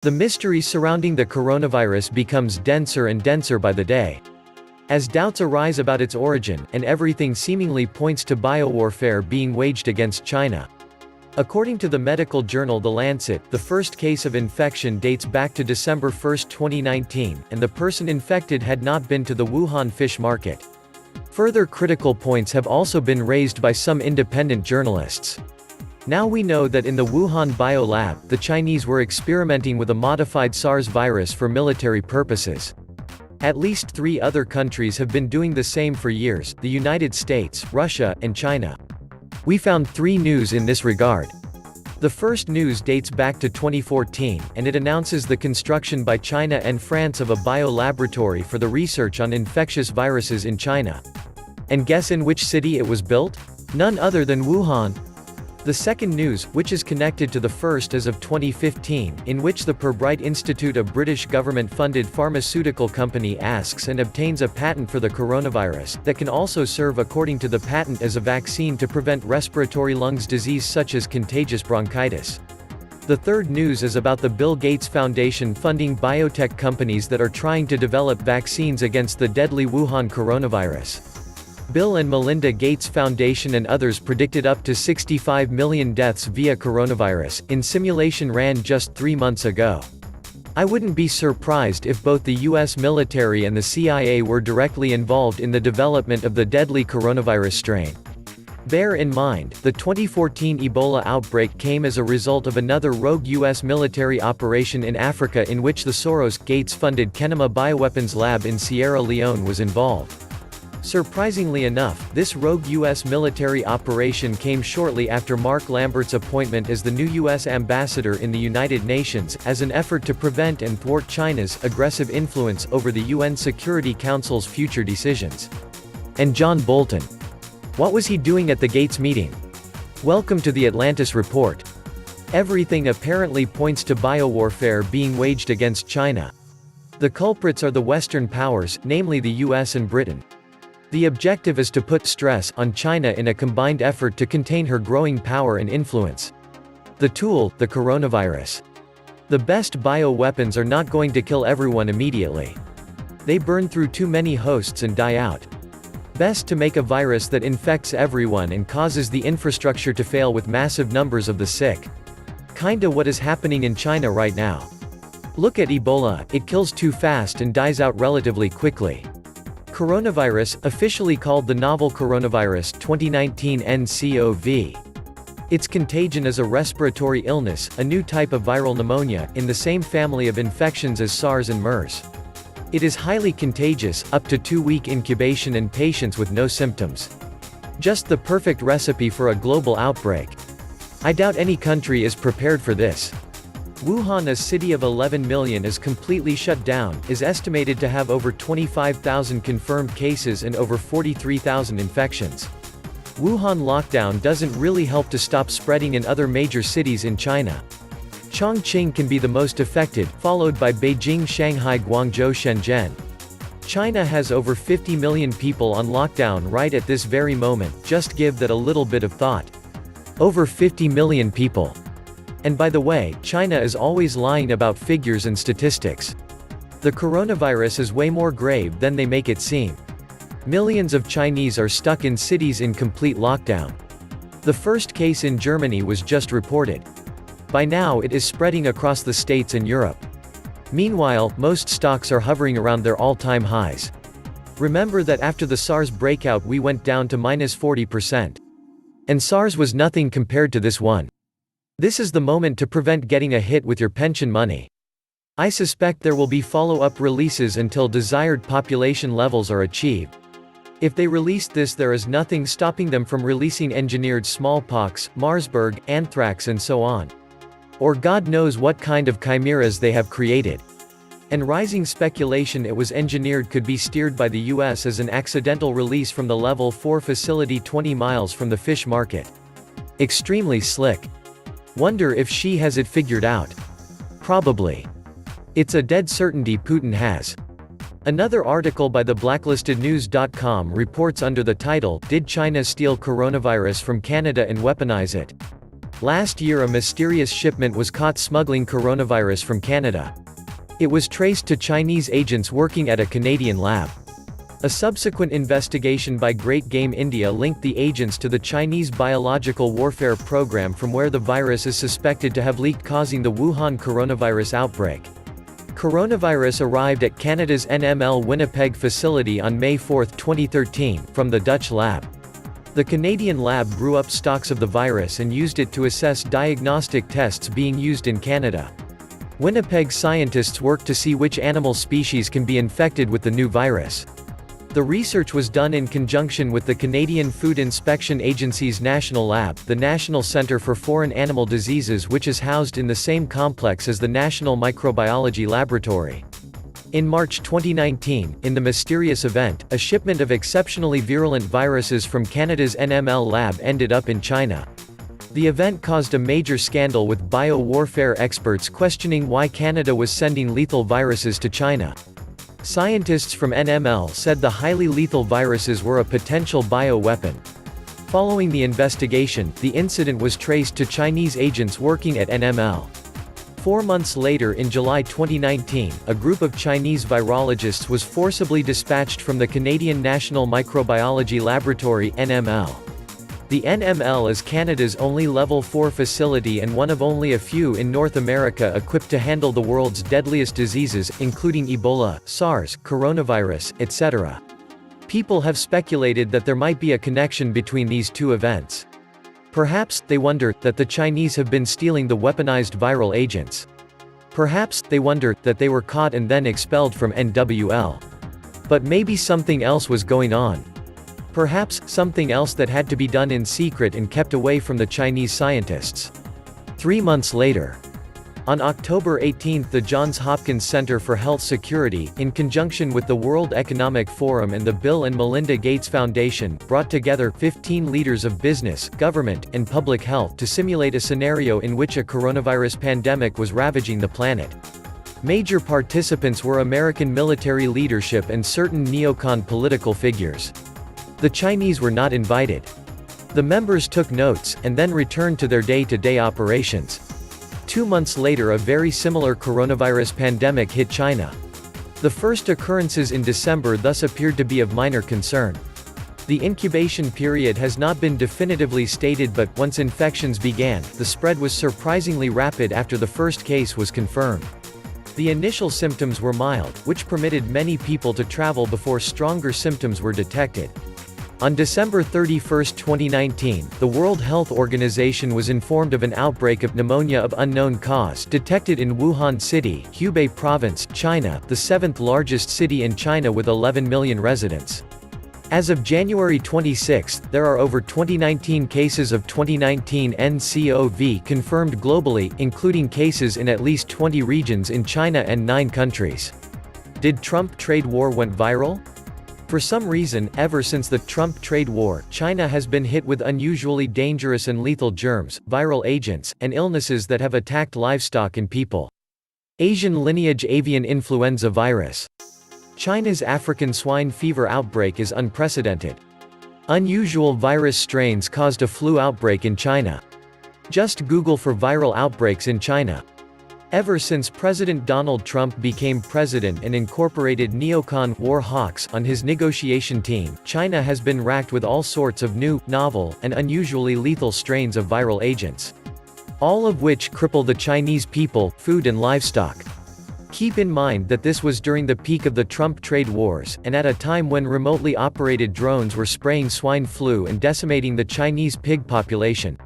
The mystery surrounding the coronavirus becomes denser and denser by the day. As doubts arise about its origin, and everything seemingly points to biowarfare being waged against China. According to the medical journal The Lancet, the first case of infection dates back to December 1, 2019, and the person infected had not been to the Wuhan fish market. Further critical points have also been raised by some independent journalists. Now we know that in the Wuhan biolab, the Chinese were experimenting with a modified SARS virus for military purposes. At least 3 other countries have been doing the same for years: the United States, Russia, and China. We found 3 news in this regard. The first news dates back to 2014, and it announces the construction by China and France of a biolaboratory for the research on infectious viruses in China. And guess in which city it was built? None other than Wuhan. The second news, which is connected to the first as of 2015, in which the Pirbright Institute, a British government-funded pharmaceutical company, asks and obtains a patent for the coronavirus, that can also serve according to the patent as a vaccine to prevent respiratory lungs disease such as contagious bronchitis. The third news is about the Bill Gates Foundation funding biotech companies that are trying to develop vaccines against the deadly Wuhan coronavirus. Bill and Melinda Gates Foundation and others predicted up to 65 million deaths via coronavirus, in simulation ran just 3 months ago. I wouldn't be surprised if both the US military and the CIA were directly involved in the development of the deadly coronavirus strain. Bear in mind, the 2014 Ebola outbreak came as a result of another rogue US military operation in Africa in which the Soros-Gates-funded Kenema Bioweapons Lab in Sierra Leone was involved. Surprisingly enough, this rogue U.S. military operation came shortly after Mark Lambert's appointment as the new U.S. ambassador in the United Nations, as an effort to prevent and thwart China's aggressive influence over the UN Security Council's future decisions. And John Bolton. What was he doing at the Gates meeting? Welcome to the Atlantis Report. Everything apparently points to biowarfare being waged against China. The culprits are the Western powers, namely the US and Britain. The objective is to put stress on China in a combined effort to contain her growing power and influence. The tool, the coronavirus. The best bioweapons are not going to kill everyone immediately. They burn through too many hosts and die out. Best to make a virus that infects everyone and causes the infrastructure to fail with massive numbers of the sick. Kinda what is happening in China right now. Look at Ebola, it kills too fast and dies out relatively quickly. Coronavirus, officially called the novel coronavirus 2019 nCoV. Its contagion is a respiratory illness, a new type of viral pneumonia, in the same family of infections as SARS and MERS. It is highly contagious, up to 2-week incubation and patients with no symptoms. Just the perfect recipe for a global outbreak. I doubt any country is prepared for this. Wuhan, a city of 11 million, is completely shut down, is estimated to have over 25,000 confirmed cases and over 43,000 infections. Wuhan lockdown doesn't really help to stop spreading in other major cities in China. Chongqing can be the most affected, followed by Beijing, Shanghai, Guangzhou, Shenzhen. China has over 50 million people on lockdown right at this very moment, just give that a little bit of thought. Over 50 million people. And by the way, China is always lying about figures and statistics. The coronavirus is way more grave than they make it seem. Millions of Chinese are stuck in cities in complete lockdown. The first case in Germany was just reported. By now it is spreading across the States and Europe. Meanwhile, most stocks are hovering around their all-time highs. Remember that after the SARS breakout we went down to -40%. And SARS was nothing compared to this one. This is the moment to prevent getting a hit with your pension money. I suspect there will be follow-up releases until desired population levels are achieved. If they release this, there is nothing stopping them from releasing engineered smallpox, Marsburg, anthrax and so on. Or God knows what kind of chimeras they have created. And rising speculation it was engineered could be steered by the US as an accidental release from the Level 4 facility 20 miles from the fish market. Extremely slick. Wonder if she has it figured out. Probably. It's a dead certainty Putin has. Another article by the blacklistednews.com reports under the title, "Did China Steal Coronavirus from Canada and Weaponize It?" Last year a mysterious shipment was caught smuggling coronavirus from Canada. It was traced to Chinese agents working at a Canadian lab. A subsequent investigation by Great Game India linked the agents to the Chinese biological warfare program from where the virus is suspected to have leaked, causing the Wuhan coronavirus outbreak. Coronavirus arrived at Canada's NML Winnipeg facility on May 4, 2013, from the Dutch lab. The Canadian lab grew up stocks of the virus and used it to assess diagnostic tests being used in Canada. Winnipeg scientists worked to see which animal species can be infected with the new virus. The research was done in conjunction with the Canadian Food Inspection Agency's National Lab, the National Centre for Foreign Animal Diseases, which is housed in the same complex as the National Microbiology Laboratory. In March 2019, in the mysterious event, a shipment of exceptionally virulent viruses from Canada's NML lab ended up in China. The event caused a major scandal, with bio-warfare experts questioning why Canada was sending lethal viruses to China. Scientists from NML said the highly lethal viruses were a potential bioweapon. Following the investigation, the incident was traced to Chinese agents working at NML. 4 months later, in July 2019, a group of Chinese virologists was forcibly dispatched from the Canadian National Microbiology Laboratory (NML). The NML is Canada's only Level 4 facility and one of only a few in North America equipped to handle the world's deadliest diseases, including Ebola, SARS, coronavirus, etc. People have speculated that there might be a connection between these two events. Perhaps, they wonder, that the Chinese have been stealing the weaponized viral agents. Perhaps, they wonder, that they were caught and then expelled from NWL. But maybe something else was going on. Perhaps, something else that had to be done in secret and kept away from the Chinese scientists. 3 months later. On October 18, the Johns Hopkins Center for Health Security, in conjunction with the World Economic Forum and the Bill and Melinda Gates Foundation, brought together 15 leaders of business, government, and public health to simulate a scenario in which a coronavirus pandemic was ravaging the planet. Major participants were American military leadership and certain neocon political figures. The Chinese were not invited. The members took notes, and then returned to their day-to-day operations. 2 months later, a very similar coronavirus pandemic hit China. The first occurrences in December thus appeared to be of minor concern. The incubation period has not been definitively stated, but, once infections began, the spread was surprisingly rapid after the first case was confirmed. The initial symptoms were mild, which permitted many people to travel before stronger symptoms were detected. On December 31, 2019, the World Health Organization was informed of an outbreak of pneumonia of unknown cause detected in Wuhan City, Hubei Province, China, the 7th largest city in China with 11 million residents. As of January 26, there are over 2019 cases of 2019 nCoV confirmed globally, including cases in at least 20 regions in China and 9 countries. Did Trump trade war went viral? For some reason, ever since the Trump trade war, China has been hit with unusually dangerous and lethal germs, viral agents, and illnesses that have attacked livestock and people. Asian lineage avian influenza virus. China's African swine fever outbreak is unprecedented. Unusual virus strains caused a flu outbreak in China. Just Google for viral outbreaks in China. Ever since President Donald Trump became president and incorporated neocon war hawks on his negotiation team, China has been racked with all sorts of new, novel, and unusually lethal strains of viral agents. All of which cripple the Chinese people, food and livestock. Keep in mind that this was during the peak of the Trump trade wars, and at a time when remotely operated drones were spraying swine flu and decimating the Chinese pig population.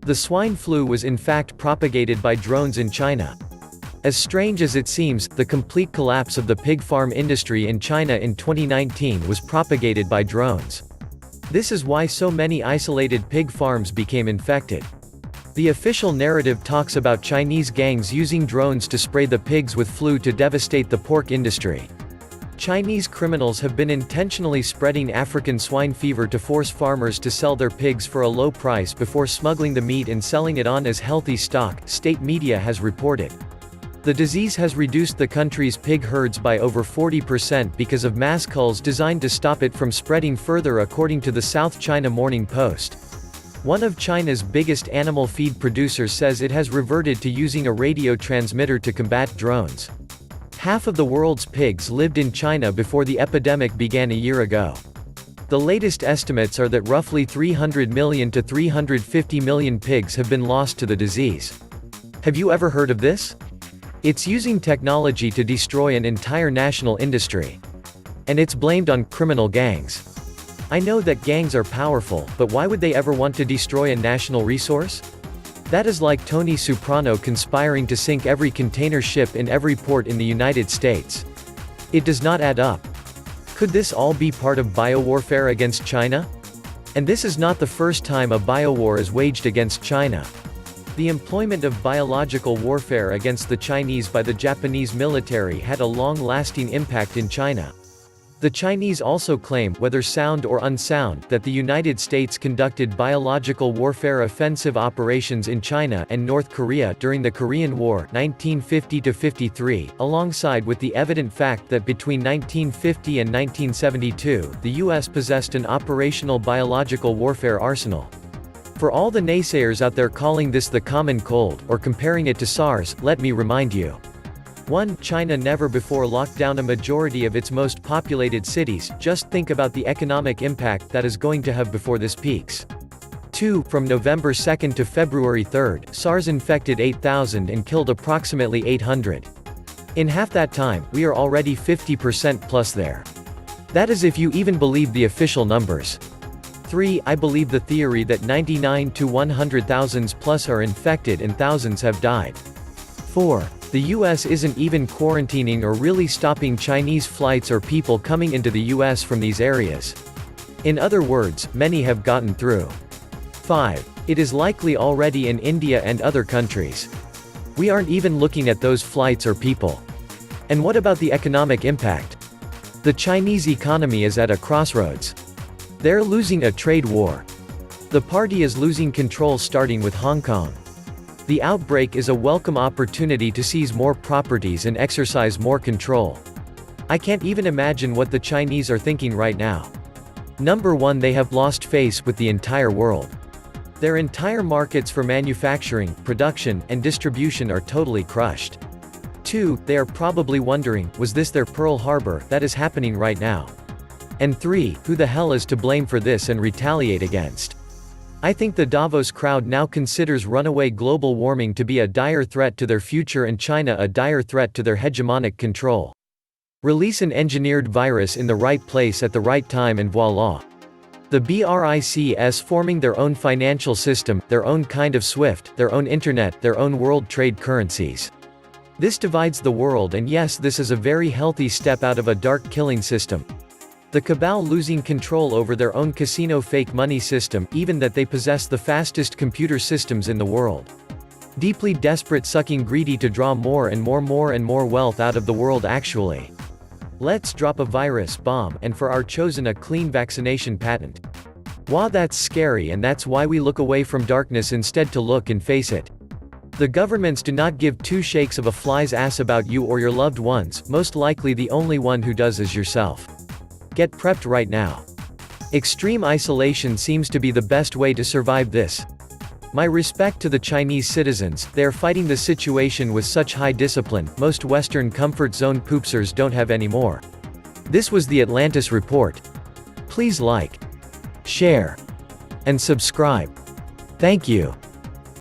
The swine flu was in fact propagated by drones in China. As strange as it seems, the complete collapse of the pig farm industry in China in 2019 was propagated by drones. This is why so many isolated pig farms became infected. The official narrative talks about Chinese gangs using drones to spray the pigs with flu to devastate the pork industry. Chinese criminals have been intentionally spreading African swine fever to force farmers to sell their pigs for a low price before smuggling the meat and selling it on as healthy stock, state media has reported. The disease has reduced the country's pig herds by over 40% because of mass culls designed to stop it from spreading further, according to the South China Morning Post. One of China's biggest animal feed producers says it has reverted to using a radio transmitter to combat drones. Half of the world's pigs lived in China before the epidemic began a year ago. The latest estimates are that roughly 300 million to 350 million pigs have been lost to the disease. Have you ever heard of this? It's using technology to destroy an entire national industry. And it's blamed on criminal gangs. I know that gangs are powerful, but why would they ever want to destroy a national resource? That is like Tony Soprano conspiring to sink every container ship in every port in the United States. It does not add up. Could this all be part of biowarfare against China? And this is not the first time a biowar is waged against China. The employment of biological warfare against the Chinese by the Japanese military had a long-lasting impact in China. The Chinese also claim, whether sound or unsound, that the United States conducted biological warfare offensive operations in China and North Korea during the Korean War 1950–53, alongside with the evident fact that between 1950 and 1972, the U.S. possessed an operational biological warfare arsenal. For all the naysayers out there calling this the common cold, or comparing it to SARS, let me remind you. 1. China never before locked down a majority of its most populated cities, just think about the economic impact that is going to have before this peaks. 2. From November 2 to February 3, SARS infected 8,000 and killed approximately 800. In half that time, we are already 50% plus there. That is if you even believe the official numbers. 3. I believe the theory that 99 to 100,000 plus are infected and thousands have died. 4. The US isn't even quarantining or really stopping Chinese flights or people coming into the US from these areas. In other words, many have gotten through. 5. It is likely already in India and other countries. We aren't even looking at those flights or people. And what about the economic impact? The Chinese economy is at a crossroads. They're losing a trade war. The party is losing control starting with Hong Kong. The outbreak is a welcome opportunity to seize more properties and exercise more control. I can't even imagine what the Chinese are thinking right now. Number 1, they have lost face with the entire world. Their entire markets for manufacturing, production, and distribution are totally crushed. 2, they are probably wondering, was this their Pearl Harbor? That is happening right now. And 3, who the hell is to blame for this and retaliate against? I think the Davos crowd now considers runaway global warming to be a dire threat to their future and China a dire threat to their hegemonic control. Release an engineered virus in the right place at the right time and voila. The BRICS forming their own financial system, their own kind of SWIFT, their own internet, their own world trade currencies. This divides the world, and yes, this is a very healthy step out of a dark killing system. The cabal losing control over their own casino fake money system, even that they possess the fastest computer systems in the world. Deeply desperate, sucking greedy to draw more and more wealth out of the world actually. Let's drop a virus bomb, and for our chosen a clean vaccination patent. Wow, that's scary, and that's why we look away from darkness instead to look and face it. The governments do not give two shakes of a fly's ass about you or your loved ones, most likely the only one who does is yourself. Get prepped right now. Extreme isolation seems to be the best way to survive this. My respect to the Chinese citizens, they are fighting the situation with such high discipline, most Western comfort zone poopsers don't have anymore. This was the Atlantis Report. Please like, share, and subscribe. Thank you.